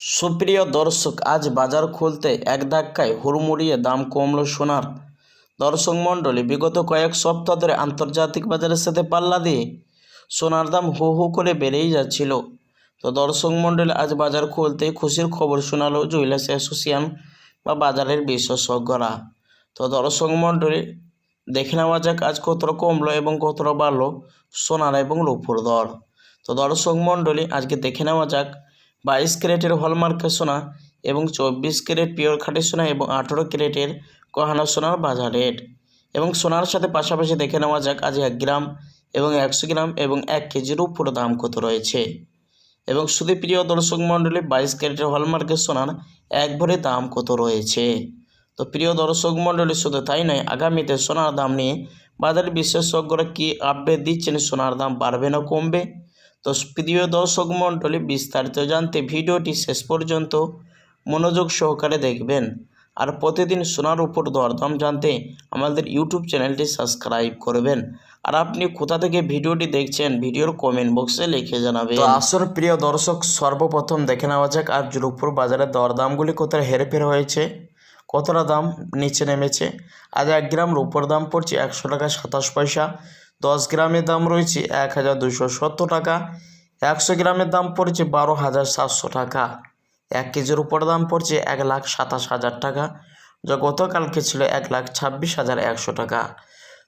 সুপ্রিয় দর্শক, আজ বাজার খুলতে এক ধাক্কায় হুড়মুড়িয়ে দাম কমলো সোনার। দর্শক মণ্ডলী, বিগত কয়েক সপ্তাহ ধরে আন্তর্জাতিক বাজারের সাথে পাল্লা দিয়ে সোনার দাম হু হু করে বেড়েই যাচ্ছিল। তো দর্শক মণ্ডলী, আজ বাজার খুলতে খুশির খবর শোনালো জুয়েলার্স অ্যাসোসিয়েশন বা বাজারের বিশেষজ্ঞরা। তো দর্শক মণ্ডলী, দেখে নেওয়া যাক আজ কতটা কমলো এবং কতটা বাড়লো সোনার এবং রূপোর দর। তো দর্শক মণ্ডলী, আজকে দেখে নেওয়া যাক 22 ক্যারেটের হলমার্কের সোনা এবং 24 ক্যারেট পিওর খাঁটি সোনা এবং 18 ক্যারেটের গহনা সোনার বাজার রেট। এবং সোনার সাথে পাশাপাশি দেখে নেওয়া যাক আজ 1 গ্রাম এবং 100 গ্রাম এবং 1 কেজির উপর দাম কত রয়েছে। এবং শুধু প্রিয় দর্শক মণ্ডলী, 22 ক্যারেটের হলমার্কের সোনার এক ভরি দাম কত রয়েছে। তো প্রিয় দর্শক মণ্ডলী, শুধু তাই নয়, আগামীতে সোনার দাম নিয়ে বাজার বিশেষজ্ঞরা কি আপডেট দিচ্ছেন, সোনার দাম বাড়বে না কমবে। তো প্রিয় দর্শক মণ্ডলী, বিস্তারিত জানতে ভিডিওটি শেষ পর্যন্ত মনোযোগ সহকারে দেখবেন। আর প্রতিদিন সোনার উপর দরদাম জানতে আমাদের ইউটিউব চ্যানেলটি সাবস্ক্রাইব করবেন। আর আপনি কোথা থেকে ভিডিওটি দেখছেন ভিডিওর কমেন্ট বক্সে লিখে জানাবেন। তো আসলে প্রিয় দর্শক, সর্বপ্রথম দেখে নেওয়া যাক আজ রূপোর বাজারের দরদামগুলি কোথায় হেরফের হয়েছে, কতটা দাম নিচে নেমেছে। আজ 1 গ্রাম রূপোর দাম পড়ছে 100 টাকা 27 পয়সা। 10 গ্রামের দাম রয়েছে 1270 টাকা। 100 গ্রামের দাম পড়ছে 12,700 টাকা। 1 কেজির উপর দাম পড়ছে 1,27,000 টাকা, যা গতকালকে ছিল 1,26,100 টাকা।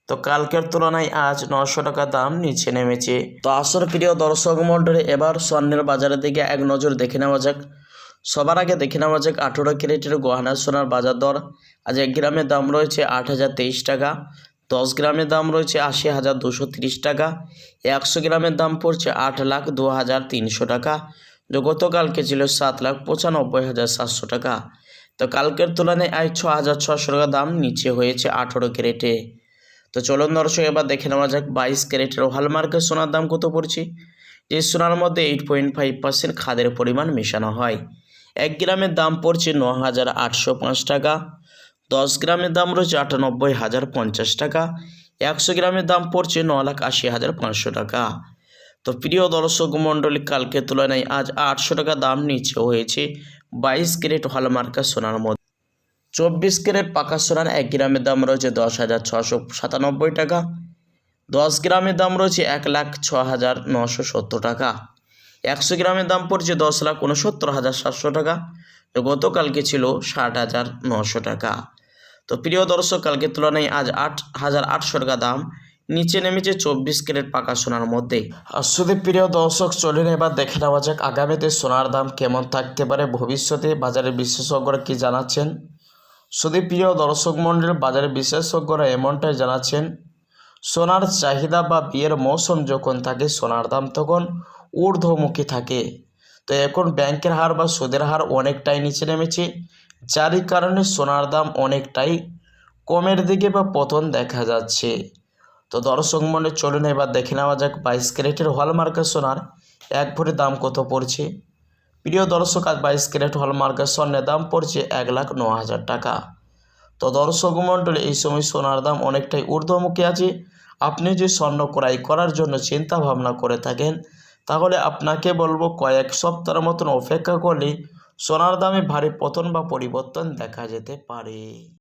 তো কালকের তুলনায় আজ 900 টাকা দাম নিচে নেমেছে। তো আসলে প্রিয় দর্শক মণ্ডলী, এবার স্বর্ণের বাজারের দিকে এক নজর দেখে নেওয়া যাক। সবার আগে দেখে নেওয়া যাক 18 ক্যারেটের গহনা সোনার বাজার দর। আজ 1 গ্রামের দাম রয়েছে 8,023 টাকা। 10 গ্রামের দাম রয়েছে 80,230 টাকা। 100 গ্রামের দাম পড়ছে 8,02,300 টাকা, যা গতকালকে ছিল 7,95,700 টাকা। তো কালকের তুলনায় আজ 6,600 টাকা দাম নিচে হয়েছে 18 ক্যারেটে। তো চলুন দর্শক, এবার দেখে নেওয়া যাক 22 ক্যারেটের হলমার্কের সোনার দাম কত পড়ছে। যে সোনার মধ্যে 8.5% খাদের পরিমাণ মেশানো হয়। 1 গ্রামের দাম পড়ছে 9,805 টাকা। 10 গ্রামের দাম রয়েছে 98,050 টাকা। 100 গ্রামের দাম পড়ছে 9,80,500 টাকা। তো প্রিয় দর্শক মণ্ডলী, কালকের তুলনায় আজ 800 টাকা দাম নিচে হয়েছে 22 ক্যারেট হলমার্কের সোনার মধ্যে। 24 ক্যারেট পাকা সোনার 1 গ্রামের দাম রয়েছে 10,697 টাকা। 10 গ্রামের দাম রয়েছে 1,06,970 টাকা। 100 গ্রামের দাম পড়ছে 10,69,700 টাকা, গতকালকে ছিল 60,900 টাকা। তো প্রিয় দর্শক, কালকের তুলনায় আজ 8,800 টাকা দাম নিচে নেমেছে 24 ক্যারেট পাকা সোনার মধ্যে। আর শুধু প্রিয় দর্শক, চলুন এবার দেখে নেওয়া যাক আগামীতে সোনার দাম কেমন থাকতে পারে, ভবিষ্যতে বাজারের বিশেষজ্ঞরা কি জানাচ্ছেন। শুধু প্রিয় দর্শক মণ্ডলীর বাজারের বিশেষজ্ঞরা এমনটাই জানাচ্ছেন, সোনার চাহিদা বা বিয়ের মৌসুম যখন থাকে সোনার দাম তখন ঊর্ধ্বমুখী থাকে। তো এখন ব্যাংকের হার বা সুদের হার অনেকটাই নিচে নেমেছে, যারই কারণে সোনার দাম অনেকটাই কমের দিকে বা পতন দেখা যাচ্ছে। তো দর্শক মণ্ডলী, চলুন এবার দেখে নেওয়া যাক 22 ক্যারেটের হলমার্কের সোনার এক ভরি দাম কত পড়ছে। প্রিয় দর্শক, আজ 22 ক্যারেট হলমার্কের স্বর্ণের দাম পড়ছে 1,09,000 টাকা। তো দর্শক মণ্ডলী, এই সময় সোনার দাম অনেকটাই ঊর্ধ্বমুখী আছে। আপনি যে স্বর্ণ ক্রয় করার জন্য চিন্তা ভাবনা করে থাকেন, তাহলে আপনাকে বলবো কয়েক সপ্তাহের মতন অপেক্ষা করলে সোনার দামে ভারী পতন বা পরিবর্তন দেখা যেতে পারে।